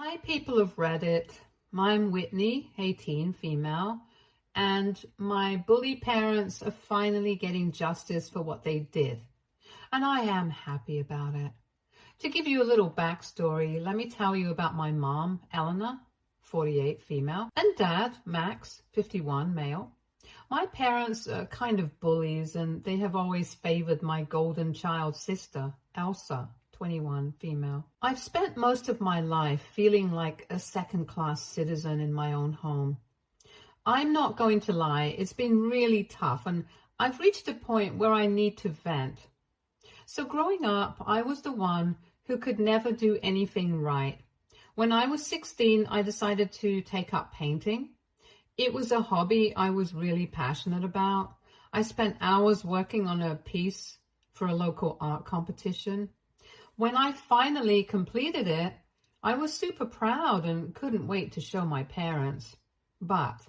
Hi, people of Reddit. I'm Whitney, 18, female, and my bully parents are finally getting justice for what they did, and I am happy about it. To give you a little backstory, let me tell you about my mom, Eleanor, 48, female, and dad, Max, 51, male. My parents are kind of bullies, and they have always favored my golden child sister, Elsa, 21, female. I've spent most of my life feeling like a second-class citizen in my own home. I'm not going to lie, it's been really tough, and I've reached a point where I need to vent. So growing up, I was the one who could never do anything right. When I was 16, I decided to take up painting. It was a hobby I was really passionate about. I spent hours working on a piece for a local art competition. When I finally completed it, I was super proud and couldn't wait to show my parents. But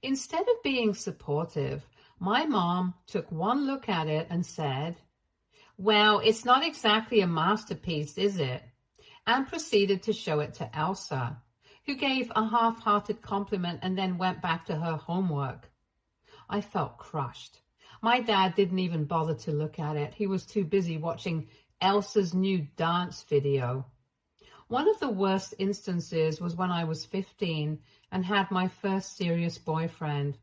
instead of being supportive, my mom took one look at it and said, "Well, it's not exactly a masterpiece, is it?" and proceeded to show it to Elsa, who gave a half-hearted compliment and then went back to her homework. I felt crushed. My dad didn't even bother to look at it. He was too busy watching Elsa's new dance video. One of the worst instances was when I was 15 and had my first serious boyfriend.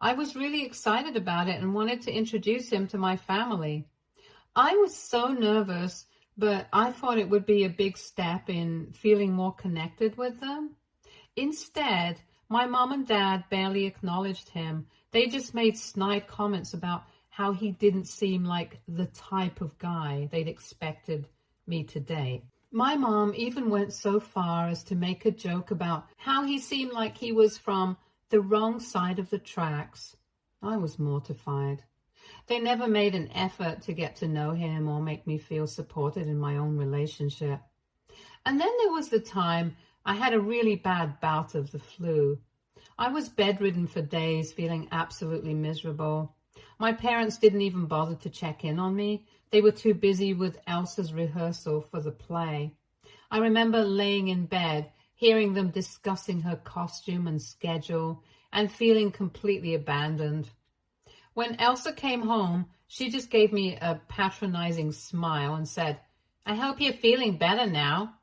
I was really excited about it and wanted to introduce him to my family. I was so nervous, but I thought it would be a big step in feeling more connected with them. Instead, my mom and dad barely acknowledged him. They just made snide comments about how he didn't seem like the type of guy they'd expected me to date. My mom even went so far as to make a joke about how he seemed like he was from the wrong side of the tracks. I was mortified. They never made an effort to get to know him or make me feel supported in my own relationship. And then there was the time I had a really bad bout of the flu. I was bedridden for days, feeling absolutely miserable. My parents didn't even bother to check in on me. They were too busy with Elsa's rehearsal for the play. I remember laying in bed, hearing them discussing her costume and schedule, and feeling completely abandoned. When Elsa came home, she just gave me a patronizing smile and said, "I hope you're feeling better now,"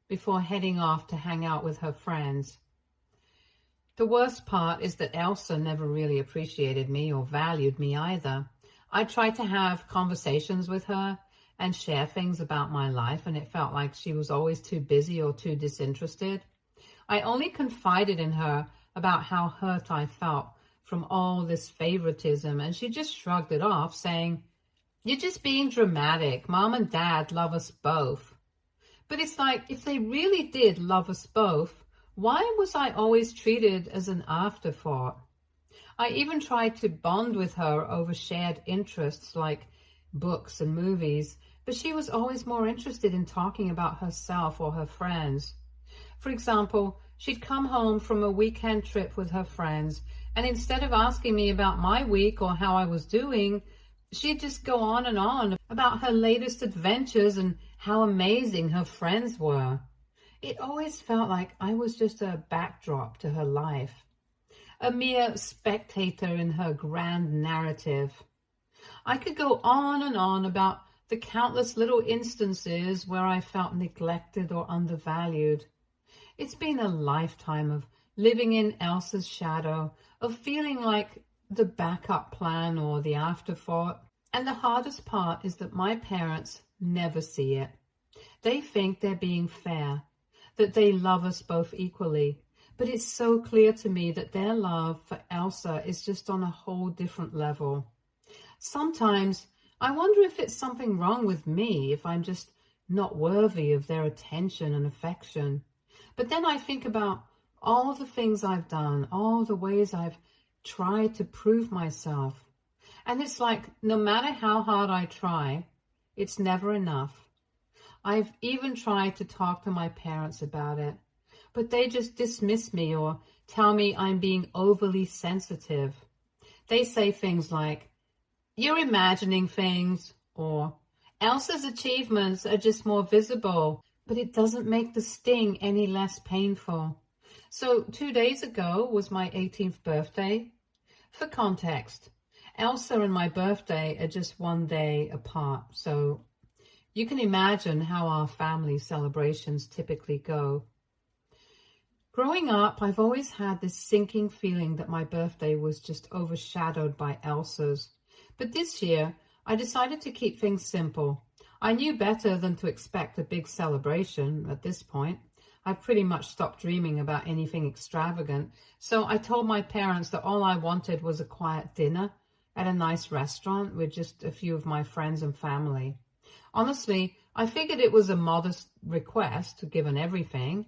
before heading off to hang out with her friends. The worst part is that Elsa never really appreciated me or valued me either. I tried to have conversations with her and share things about my life, and it felt like she was always too busy or too disinterested. I only confided in her about how hurt I felt from all this favoritism, and she just shrugged it off, saying, "You're just being dramatic. Mom and Dad love us both." But it's like, if they really did love us both, why was I always treated as an afterthought? I even tried to bond with her over shared interests like books and movies, but she was always more interested in talking about herself or her friends. For example, she'd come home from a weekend trip with her friends, and instead of asking me about my week or how I was doing, she'd just go on and on about her latest adventures and how amazing her friends were. It always felt like I was just a backdrop to her life, a mere spectator in her grand narrative. I could go on and on about the countless little instances where I felt neglected or undervalued. It's been a lifetime of living in Elsa's shadow, of feeling like the backup plan or the afterthought. And the hardest part is that my parents never see it. They think they're being fair, that they love us both equally. But it's so clear to me that their love for Elsa is just on a whole different level. Sometimes I wonder if it's something wrong with me, if I'm just not worthy of their attention and affection. But then I think about all the things I've done, all the ways I've tried to prove myself. And it's like, no matter how hard I try, it's never enough. I've even tried to talk to my parents about it, but they just dismiss me or tell me I'm being overly sensitive. They say things like, "You're imagining things," or "Elsa's achievements are just more visible." but it doesn't make the sting any less painful. So 2 days ago was my 18th birthday. For context, Elsa and my birthday are just 1 day apart, so you can imagine how our family celebrations typically go. Growing up, I've always had this sinking feeling that my birthday was just overshadowed by Elsa's. But this year, I decided to keep things simple. I knew better than to expect a big celebration at this point. I've pretty much stopped dreaming about anything extravagant, so I told my parents that all I wanted was a quiet dinner at a nice restaurant with just a few of my friends and family. Honestly, I figured it was a modest request given everything.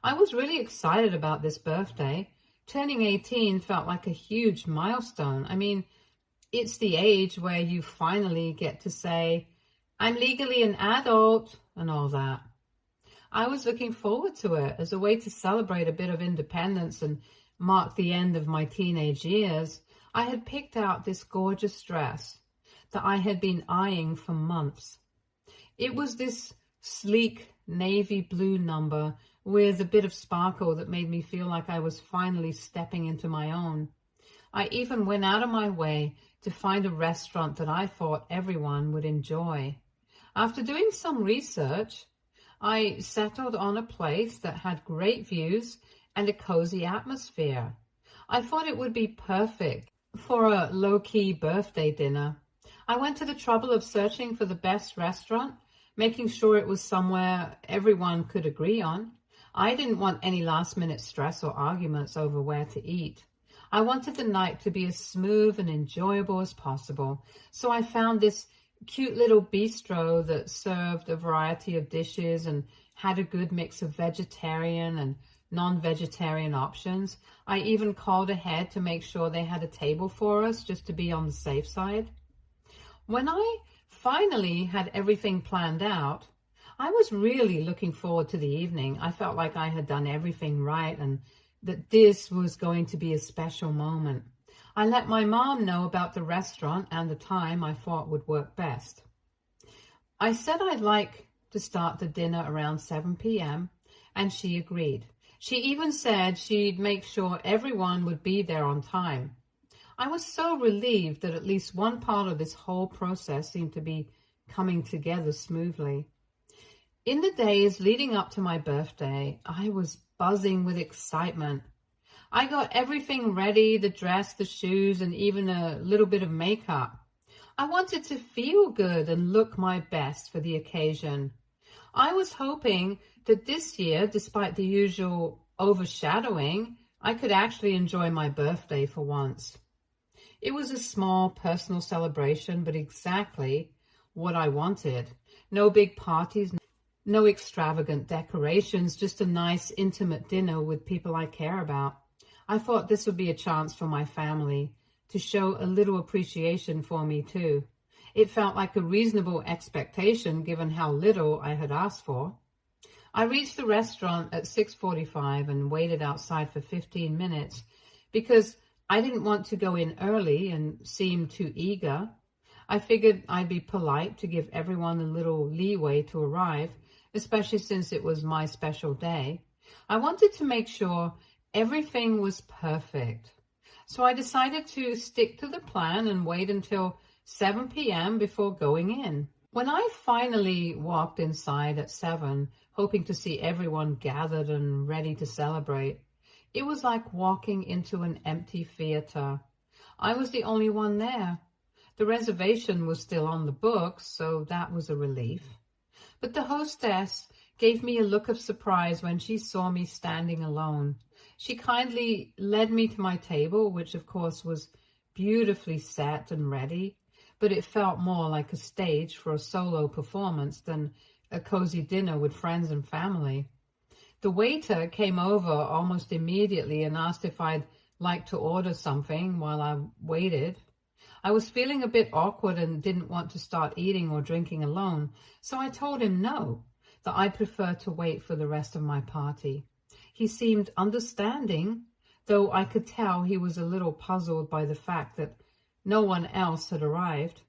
I was really excited about this birthday. Turning 18 felt like a huge milestone. I mean, it's the age where you finally get to say, I'm legally an adult and all that. I was looking forward to it as a way to celebrate a bit of independence and mark the end of my teenage years. I had picked out this gorgeous dress that I had been eyeing for months. It was this sleek navy blue number with a bit of sparkle that made me feel like I was finally stepping into my own. I even went out of my way to find a restaurant that I thought everyone would enjoy. After doing some research, I settled on a place that had great views and a cozy atmosphere. I thought it would be perfect for a low-key birthday dinner. I went to the trouble of searching for the best restaurant, making sure it was somewhere everyone could agree on. I didn't want any last-minute stress or arguments over where to eat. I wanted the night to be as smooth and enjoyable as possible, so I found this cute little bistro that served a variety of dishes and had a good mix of vegetarian and non-vegetarian options. I even called ahead to make sure they had a table for us just to be on the safe side. When I finally had everything planned out, I was really looking forward to the evening. I felt like I had done everything right and that this was going to be a special moment. I let my mom know about the restaurant and the time I thought would work best. I said I'd like to start the dinner around 7 p.m. and she agreed. She even said she'd make sure everyone would be there on time. I was so relieved that at least one part of this whole process seemed to be coming together smoothly. In the days leading up to my birthday, I was buzzing with excitement. I got everything ready, the dress, the shoes, and even a little bit of makeup. I wanted to feel good and look my best for the occasion. I was hoping that this year, despite the usual overshadowing, I could actually enjoy my birthday for once. It was a small personal celebration, but exactly what I wanted. No big parties, no extravagant decorations, just a nice intimate dinner with people I care about. I thought this would be a chance for my family to show a little appreciation for me too. It felt like a reasonable expectation given how little I had asked for. I reached the restaurant at 6:45 and waited outside for 15 minutes because I didn't want to go in early and seem too eager. I figured I'd be polite to give everyone a little leeway to arrive, especially since it was my special day. I wanted to make sure everything was perfect. So I decided to stick to the plan and wait until 7 p.m. before going in. When I finally walked inside at 7, hoping to see everyone gathered and ready to celebrate, it was like walking into an empty theater. I was the only one there. The reservation was still on the books, so that was a relief. But the hostess gave me a look of surprise when she saw me standing alone. She kindly led me to my table, which of course was beautifully set and ready, but it felt more like a stage for a solo performance than a cozy dinner with friends and family. The waiter came over almost immediately and asked if I'd like to order something while I waited. I was feeling a bit awkward and didn't want to start eating or drinking alone, so I told him no, that I prefer to wait for the rest of my party. He seemed understanding, though I could tell he was a little puzzled by the fact that no one else had arrived.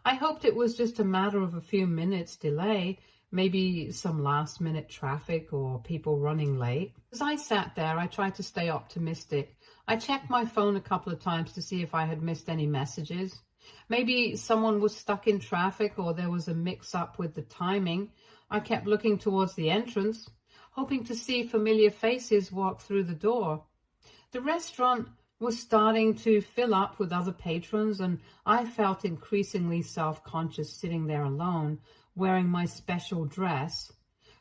I hoped it was just a matter of a few minutes delay, maybe some last-minute traffic or people running late. As I sat there, I tried to stay optimistic. I checked my phone a couple of times to see if I had missed any messages. Maybe someone was stuck in traffic or there was a mix-up with the timing. I kept looking towards the entrance, hoping to see familiar faces walk through the door. The restaurant was starting to fill up with other patrons, and I felt increasingly self-conscious sitting there alone, wearing my special dress,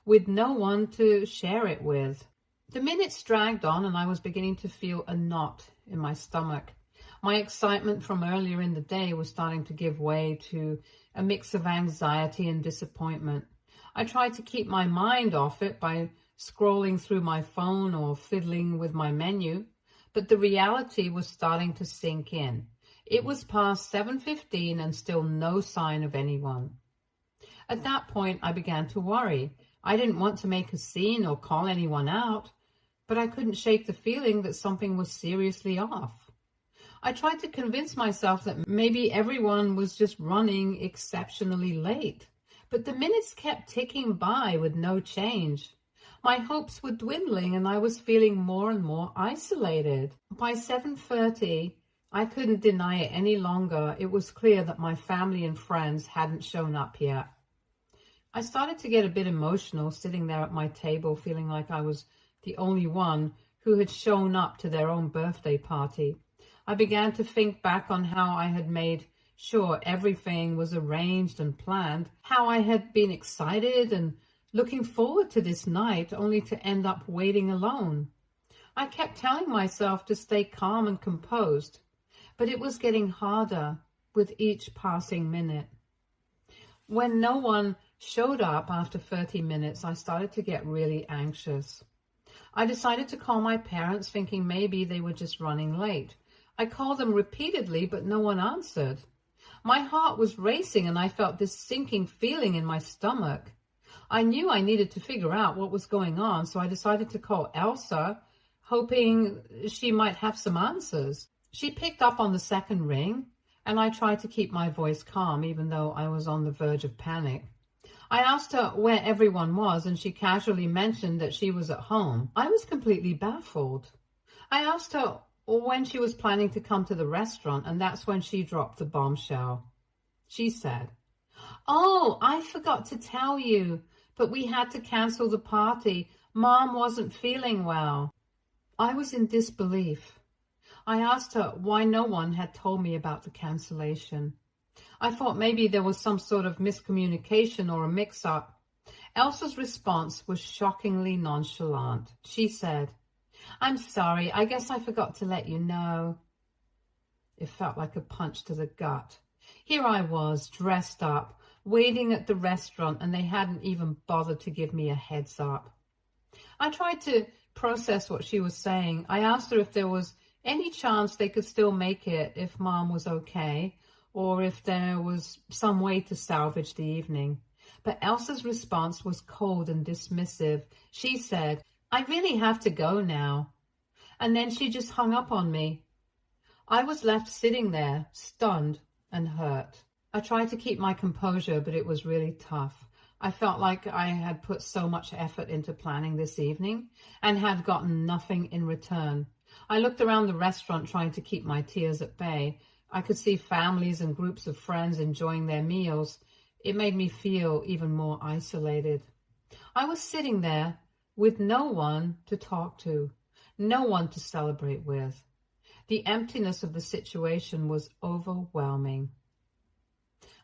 with no one to share it with. The minutes dragged on, and I was beginning to feel a knot in my stomach. My excitement from earlier in the day was starting to give way to a mix of anxiety and disappointment. I tried to keep my mind off it by scrolling through my phone or fiddling with my menu, but the reality was starting to sink in. It was past 7:15 and still no sign of anyone. At that point, I began to worry. I didn't want to make a scene or call anyone out, but I couldn't shake the feeling that something was seriously off. I tried to convince myself that maybe everyone was just running exceptionally late, but the minutes kept ticking by with no change. My hopes were dwindling and I was feeling more and more isolated. By 7:30, I couldn't deny it any longer. It was clear that my family and friends hadn't shown up yet. I started to get a bit emotional sitting there at my table, feeling like I was the only one who had shown up to their own birthday party. I began to think back on how I had made sure everything was arranged and planned, how I had been excited and looking forward to this night, only to end up waiting alone. I kept telling myself to stay calm and composed, but it was getting harder with each passing minute. When no one showed up after 30 minutes, I started to get really anxious. I decided to call my parents, thinking maybe they were just running late. I called them repeatedly, but no one answered. My heart was racing and I felt this sinking feeling in my stomach. I knew I needed to figure out what was going on, so I decided to call Elsa, hoping she might have some answers. She picked up on the second ring, and I tried to keep my voice calm, even though I was on the verge of panic. I asked her where everyone was, and she casually mentioned that she was at home. I was completely baffled. I asked her when she was planning to come to the restaurant, and that's when she dropped the bombshell. She said, "Oh, I forgot to tell you, but we had to cancel the party. Mom wasn't feeling well." I was in disbelief. I asked her why no one had told me about the cancellation. I thought maybe there was some sort of miscommunication or a mix-up. Elsa's response was shockingly nonchalant. She said, "I'm sorry, I guess I forgot to let you know." It felt like a punch to the gut. Here I was, dressed up, waiting at the restaurant, and they hadn't even bothered to give me a heads up. I tried to process what she was saying. I asked her if there was any chance they could still make it if Mom was okay, or if there was some way to salvage the evening. But Elsa's response was cold and dismissive. She said, "I really have to go now." And then she just hung up on me. I was left sitting there, stunned and hurt. I tried to keep my composure, but it was really tough. I felt like I had put so much effort into planning this evening and had gotten nothing in return. I looked around the restaurant trying to keep my tears at bay. I could see families and groups of friends enjoying their meals. It made me feel even more isolated. I was sitting there with no one to talk to, no one to celebrate with. The emptiness of the situation was overwhelming.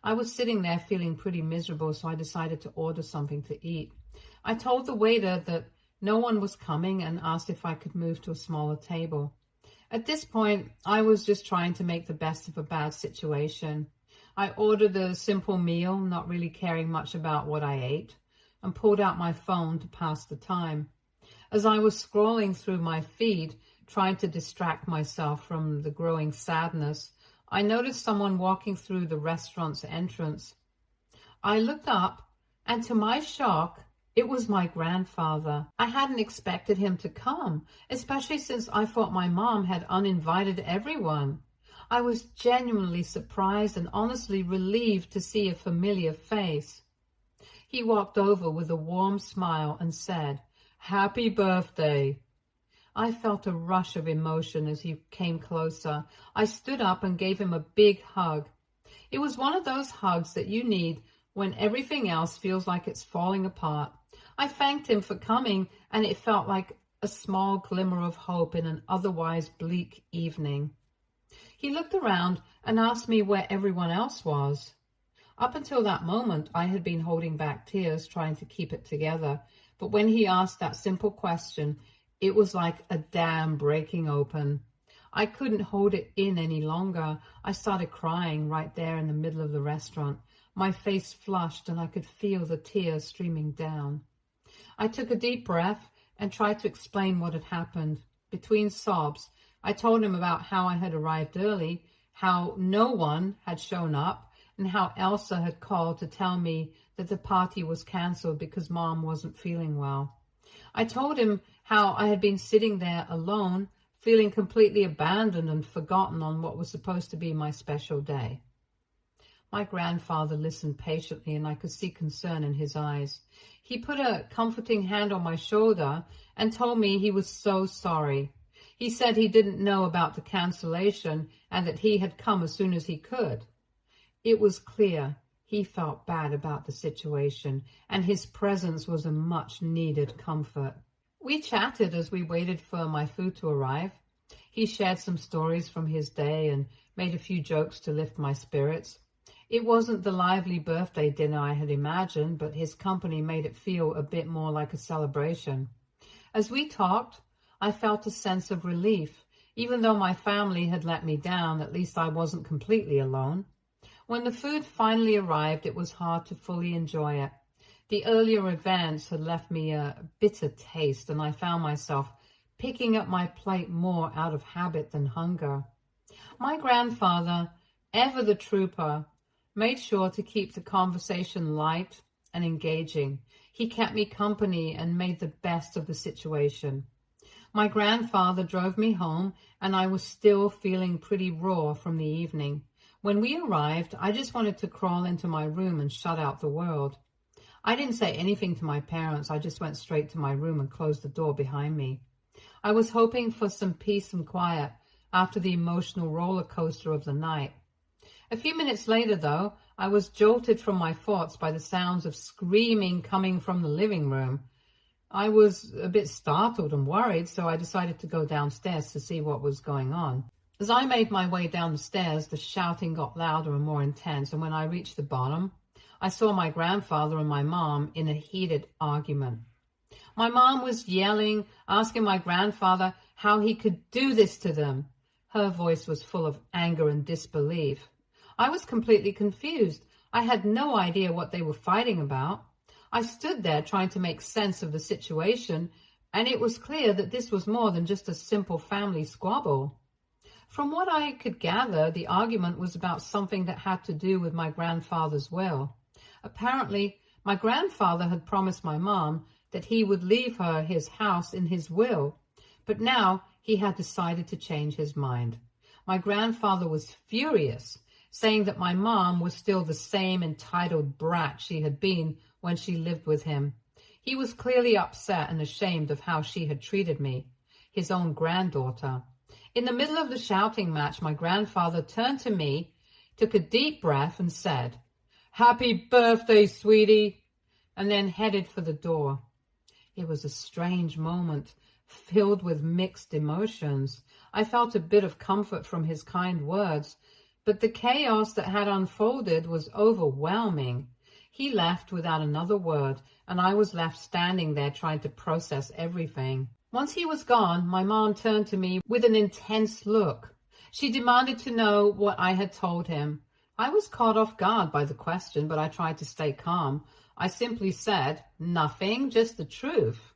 I was sitting there feeling pretty miserable, so I decided to order something to eat. I told the waiter that no one was coming and asked if I could move to a smaller table. At this point, I was just trying to make the best of a bad situation. I ordered a simple meal, not really caring much about what I ate, and pulled out my phone to pass the time. As I was scrolling through my feed, trying to distract myself from the growing sadness, I noticed someone walking through the restaurant's entrance. I looked up, and to my shock, it was my grandfather. I hadn't expected him to come, especially since I thought my mom had uninvited everyone. I was genuinely surprised and honestly relieved to see a familiar face. He walked over with a warm smile and said, "Happy birthday." I felt a rush of emotion as he came closer. I stood up and gave him a big hug. It was one of those hugs that you need when everything else feels like it's falling apart. I thanked him for coming, and it felt like a small glimmer of hope in an otherwise bleak evening. He looked around and asked me where everyone else was. Up until that moment, I had been holding back tears, trying to keep it together. But when he asked that simple question, it was like a dam breaking open. I couldn't hold it in any longer. I started crying right there in the middle of the restaurant. My face flushed and I could feel the tears streaming down. I took a deep breath and tried to explain what had happened. Between sobs, I told him about how I had arrived early, how no one had shown up, and how Elsa had called to tell me that the party was canceled because Mom wasn't feeling well. I told him how I had been sitting there alone, feeling completely abandoned and forgotten on what was supposed to be my special day. My grandfather listened patiently, and I could see concern in his eyes. He put a comforting hand on my shoulder and told me he was so sorry. He said he didn't know about the cancellation and that he had come as soon as he could. It was clear he felt bad about the situation, and his presence was a much-needed comfort. We chatted as we waited for my food to arrive. He shared some stories from his day and made a few jokes to lift my spirits. It wasn't the lively birthday dinner I had imagined, but his company made it feel a bit more like a celebration. As we talked, I felt a sense of relief. Even though my family had let me down, at least I wasn't completely alone. When the food finally arrived, it was hard to fully enjoy it. The earlier events had left me a bitter taste, and I found myself picking up my plate more out of habit than hunger. My grandfather, ever the trooper, made sure to keep the conversation light and engaging. He kept me company and made the best of the situation. My grandfather drove me home, and I was still feeling pretty raw from the evening. When we arrived, I just wanted to crawl into my room and shut out the world. I didn't say anything to my parents. I just went straight to my room and closed the door behind me. I was hoping for some peace and quiet after the emotional roller coaster of the night. A few minutes later, though, I was jolted from my thoughts by the sounds of screaming coming from the living room. I was a bit startled and worried, so I decided to go downstairs to see what was going on. As I made my way down the stairs, the shouting got louder and more intense, and when I reached the bottom, I saw my grandfather and my mom in a heated argument. My mom was yelling, asking my grandfather how he could do this to them. Her voice was full of anger and disbelief. I was completely confused. I had no idea what they were fighting about. I stood there trying to make sense of the situation, and it was clear that this was more than just a simple family squabble. From what I could gather, the argument was about something that had to do with my grandfather's will. Apparently, my grandfather had promised my mom that he would leave her his house in his will, but now he had decided to change his mind. My grandfather was furious, saying that my mom was still the same entitled brat she had been when she lived with him. He was clearly upset and ashamed of how she had treated me, his own granddaughter. In the middle of the shouting match, my grandfather turned to me, took a deep breath and said, "Happy birthday, sweetie," and then headed for the door. It was a strange moment, filled with mixed emotions. I felt a bit of comfort from his kind words, but the chaos that had unfolded was overwhelming. He left without another word, and I was left standing there trying to process everything. Once he was gone, my mom turned to me with an intense look. She demanded to know what I had told him. I was caught off guard by the question, but I tried to stay calm. I simply said, "Nothing, just the truth."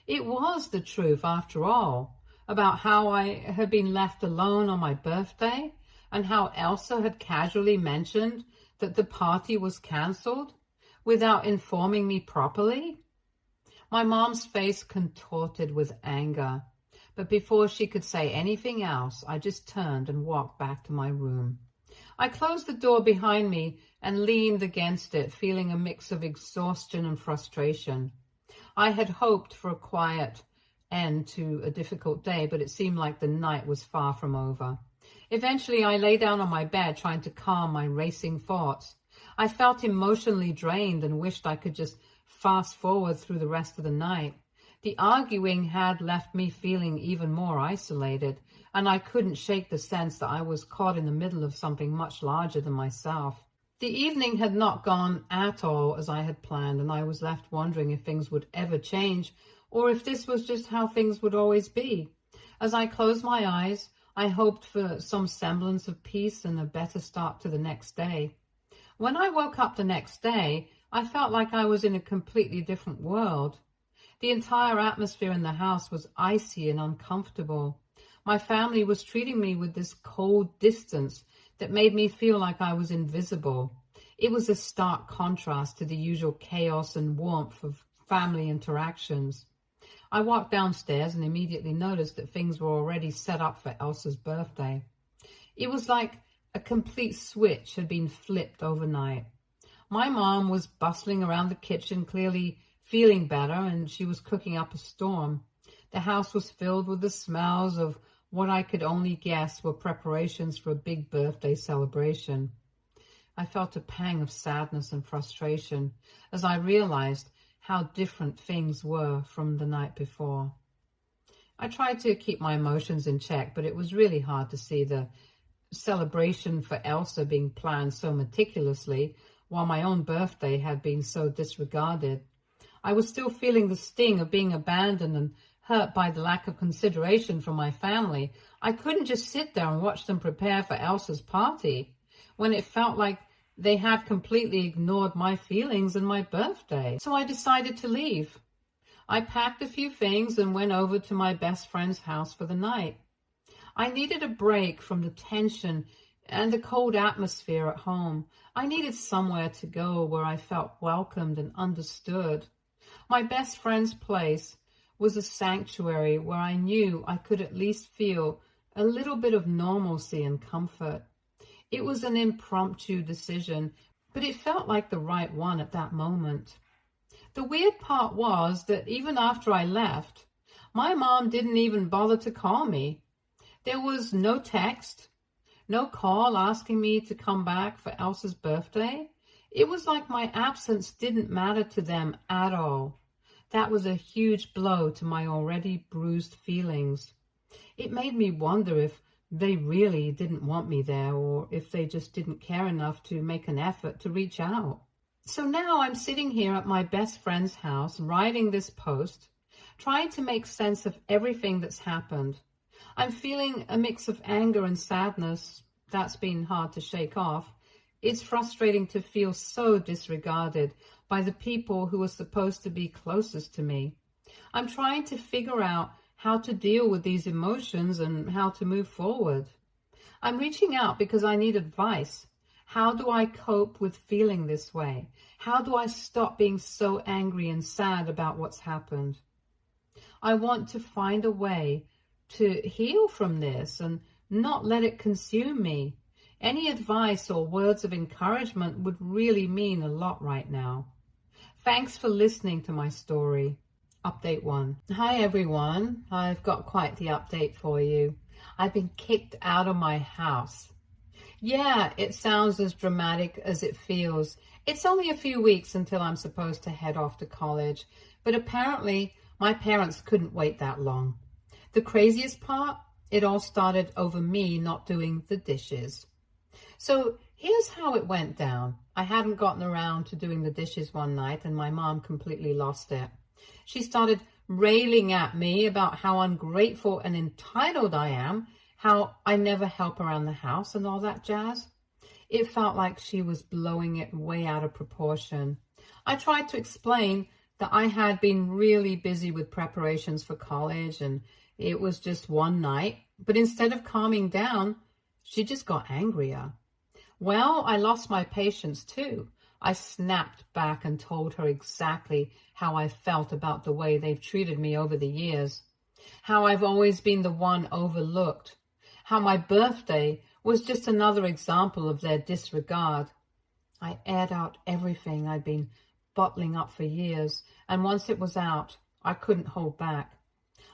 It was the truth, after all, about how I had been left alone on my birthday and how Elsa had casually mentioned that the party was canceled without informing me properly. My mom's face contorted with anger, but before she could say anything else, I just turned and walked back to my room. I closed the door behind me and leaned against it, feeling a mix of exhaustion and frustration. I had hoped for a quiet end to a difficult day, but it seemed like the night was far from over. Eventually, I lay down on my bed, trying to calm my racing thoughts. I felt emotionally drained and wished I could just fast forward through the rest of the night. The arguing had left me feeling even more isolated, and I couldn't shake the sense that I was caught in the middle of something much larger than myself. The evening had not gone at all as I had planned, and I was left wondering if things would ever change, or if this was just how things would always be. As I closed my eyes, I hoped for some semblance of peace and a better start to the next day. When I woke up the next day, I felt like I was in a completely different world. The entire atmosphere in the house was icy and uncomfortable. My family was treating me with this cold distance that made me feel like I was invisible. It was a stark contrast to the usual chaos and warmth of family interactions. I walked downstairs and immediately noticed that things were already set up for Elsa's birthday. It was like a complete switch had been flipped overnight. My mom was bustling around the kitchen, clearly feeling better, and she was cooking up a storm. The house was filled with the smells of what I could only guess were preparations for a big birthday celebration. I felt a pang of sadness and frustration as I realized how different things were from the night before. I tried to keep my emotions in check, but it was really hard to see the celebration for Elsa being planned so meticulously while my own birthday had been so disregarded. I was still feeling the sting of being abandoned and hurt by the lack of consideration from my family. I couldn't just sit there and watch them prepare for Elsa's party when it felt like they had completely ignored my feelings and my birthday. So I decided to leave. I packed a few things and went over to my best friend's house for the night. I needed a break from the tension and the cold atmosphere at home. I needed somewhere to go where I felt welcomed and understood. My best friend's place was a sanctuary where I knew I could at least feel a little bit of normalcy and comfort. It was an impromptu decision, but it felt like the right one at that moment. The weird part was that even after I left, my mom didn't even bother to call me. There was no text, no call asking me to come back for Elsa's birthday. It was like my absence didn't matter to them at all. That was a huge blow to my already bruised feelings. It made me wonder if they really didn't want me there, or if they just didn't care enough to make an effort to reach out. So now I'm sitting here at my best friend's house, writing this post, trying to make sense of everything that's happened. I'm feeling a mix of anger and sadness. That's been hard to shake off. It's frustrating to feel so disregarded by the people who are supposed to be closest to me. I'm trying to figure out how to deal with these emotions and how to move forward. I'm reaching out because I need advice. How do I cope with feeling this way? How do I stop being so angry and sad about what's happened? I want to find a way to heal from this and not let it consume me. Any advice or words of encouragement would really mean a lot right now. Thanks for listening to my story. Update 1. Hi everyone, I've got quite the update for you. I've been kicked out of my house. Yeah, it sounds as dramatic as it feels. It's only a few weeks until I'm supposed to head off to college, but apparently my parents couldn't wait that long. The craziest part, it all started over me not doing the dishes. So here's how it went down. I hadn't gotten around to doing the dishes one night and my mom completely lost it. She started railing at me about how ungrateful and entitled I am, how I never help around the house and all that jazz. It felt like she was blowing it way out of proportion. I tried to explain that I had been really busy with preparations for college and it was just one night, but instead of calming down, she just got angrier. Well, I lost my patience too. I snapped back and told her exactly how I felt about the way they've treated me over the years, how I've always been the one overlooked, how my birthday was just another example of their disregard. I aired out everything I'd been bottling up for years, and once it was out, I couldn't hold back.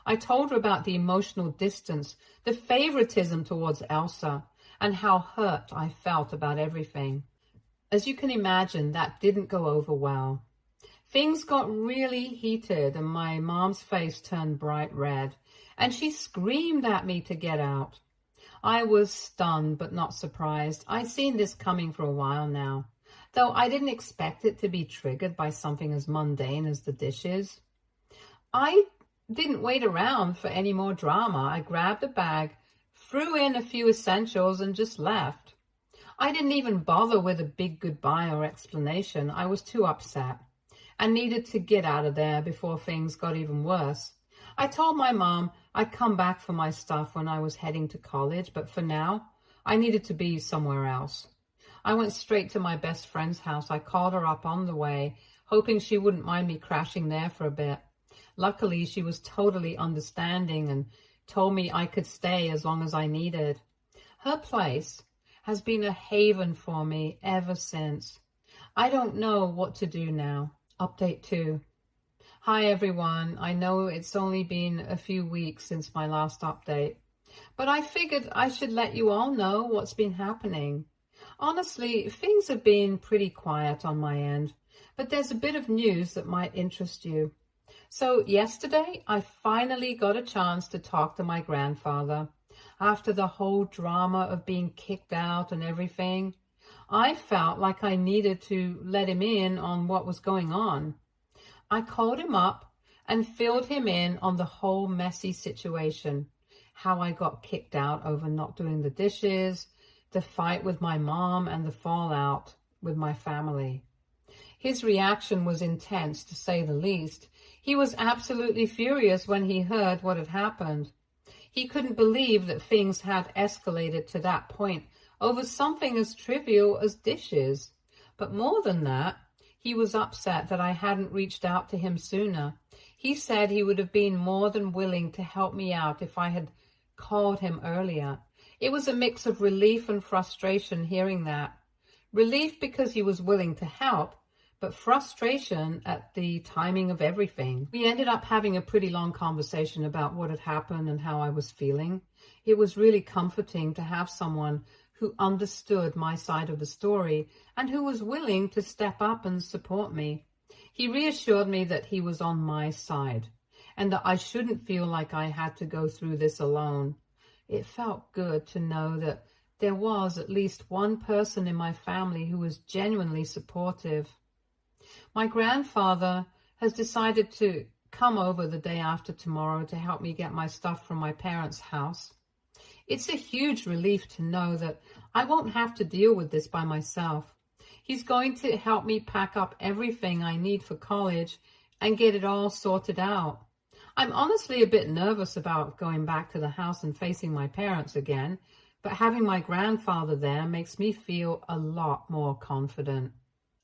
I told her about the emotional distance, the favoritism towards Elsa, and how hurt I felt about everything. As you can imagine, that didn't go over well. Things got really heated and my mom's face turned bright red, and she screamed at me to get out. I was stunned but not surprised. I'd seen this coming for a while now, though I didn't expect it to be triggered by something as mundane as the dishes. I didn't wait around for any more drama. I grabbed a bag, threw in a few essentials, and just left. I didn't even bother with a big goodbye or explanation. I was too upset and needed to get out of there before things got even worse. I told my mom I'd come back for my stuff when I was heading to college, but for now, I needed to be somewhere else. I went straight to my best friend's house. I called her up on the way, hoping she wouldn't mind me crashing there for a bit. Luckily, she was totally understanding and told me I could stay as long as I needed. Her place has been a haven for me ever since. I don't know what to do now. Update 2. Hi everyone. I know it's only been a few weeks since my last update, but I figured I should let you all know what's been happening. Honestly, things have been pretty quiet on my end, but there's a bit of news that might interest you. So yesterday, I finally got a chance to talk to my grandfather. After the whole drama of being kicked out and everything, I felt like I needed to let him in on what was going on. I called him up and filled him in on the whole messy situation, how I got kicked out over not doing the dishes, the fight with my mom, and the fallout with my family. His reaction was intense, to say the least. He was absolutely furious when he heard what had happened. He couldn't believe that things had escalated to that point over something as trivial as dishes. But more than that, he was upset that I hadn't reached out to him sooner. He said he would have been more than willing to help me out if I had called him earlier. It was a mix of relief and frustration hearing that. Relief because he was willing to help, but frustration at the timing of everything. We ended up having a pretty long conversation about what had happened and how I was feeling. It was really comforting to have someone who understood my side of the story and who was willing to step up and support me. He reassured me that he was on my side and that I shouldn't feel like I had to go through this alone. It felt good to know that there was at least one person in my family who was genuinely supportive. My grandfather has decided to come over the day after tomorrow to help me get my stuff from my parents' house. It's a huge relief to know that I won't have to deal with this by myself. He's going to help me pack up everything I need for college and get it all sorted out. I'm honestly a bit nervous about going back to the house and facing my parents again, but having my grandfather there makes me feel a lot more confident.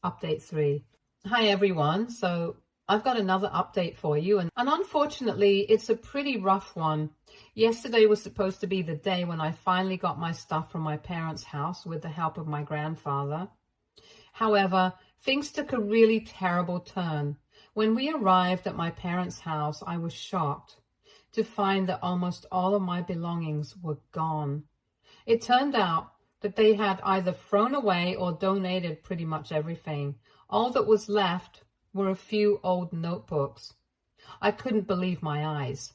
Update 3. Hi everyone. So I've got another update for you, and unfortunately it's a pretty rough one. Yesterday was supposed to be the day when I finally got my stuff from my parents' house with the help of my grandfather. However, things took a really terrible turn. When we arrived at my parents' house, I was shocked to find that almost all of my belongings were gone. It turned out that they had either thrown away or donated pretty much everything. All that was left were a few old notebooks. I couldn't believe my eyes.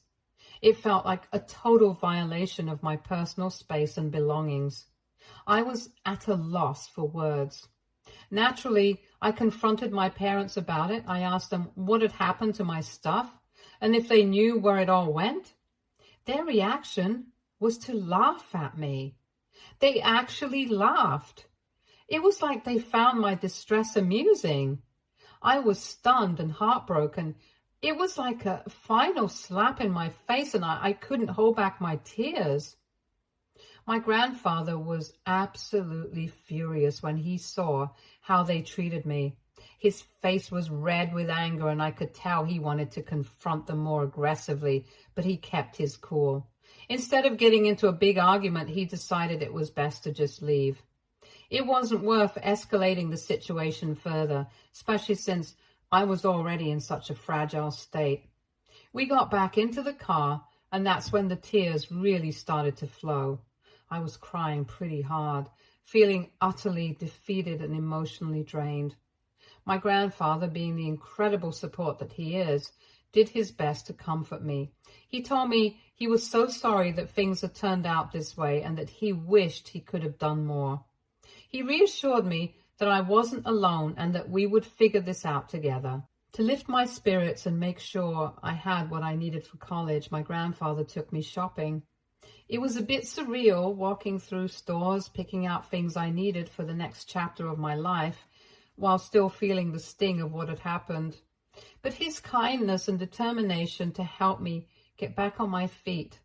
It felt like a total violation of my personal space and belongings. I was at a loss for words. Naturally, I confronted my parents about it. I asked them what had happened to my stuff and if they knew where it all went. Their reaction was to laugh at me. They actually laughed. It was like they found my distress amusing. I was stunned and heartbroken. It was like a final slap in my face, and I couldn't hold back my tears. My grandfather was absolutely furious when he saw how they treated me. His face was red with anger, and I could tell he wanted to confront them more aggressively, but he kept his cool. Instead of getting into a big argument, he decided it was best to just leave. It wasn't worth escalating the situation further, especially since I was already in such a fragile state. We got back into the car, and that's when the tears really started to flow. I was crying pretty hard, feeling utterly defeated and emotionally drained. My grandfather, being the incredible support that he is, did his best to comfort me. He told me he was so sorry that things had turned out this way and that he wished he could have done more. He reassured me that I wasn't alone and that we would figure this out together. To lift my spirits and make sure I had what I needed for college, my grandfather took me shopping. It was a bit surreal walking through stores, picking out things I needed for the next chapter of my life, while still feeling the sting of what had happened. But his kindness and determination to help me get back on my feet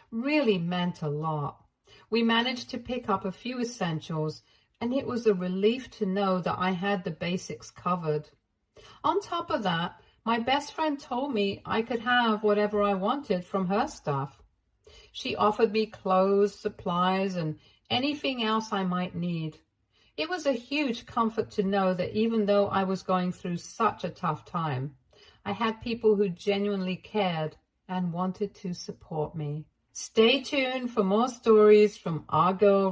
really meant a lot. We managed to pick up a few essentials, and it was a relief to know that I had the basics covered. On top of that, my best friend told me I could have whatever I wanted from her stuff. She offered me clothes, supplies, and anything else I might need. It was a huge comfort to know that even though I was going through such a tough time, I had people who genuinely cared and wanted to support me. Stay tuned for more stories from our girl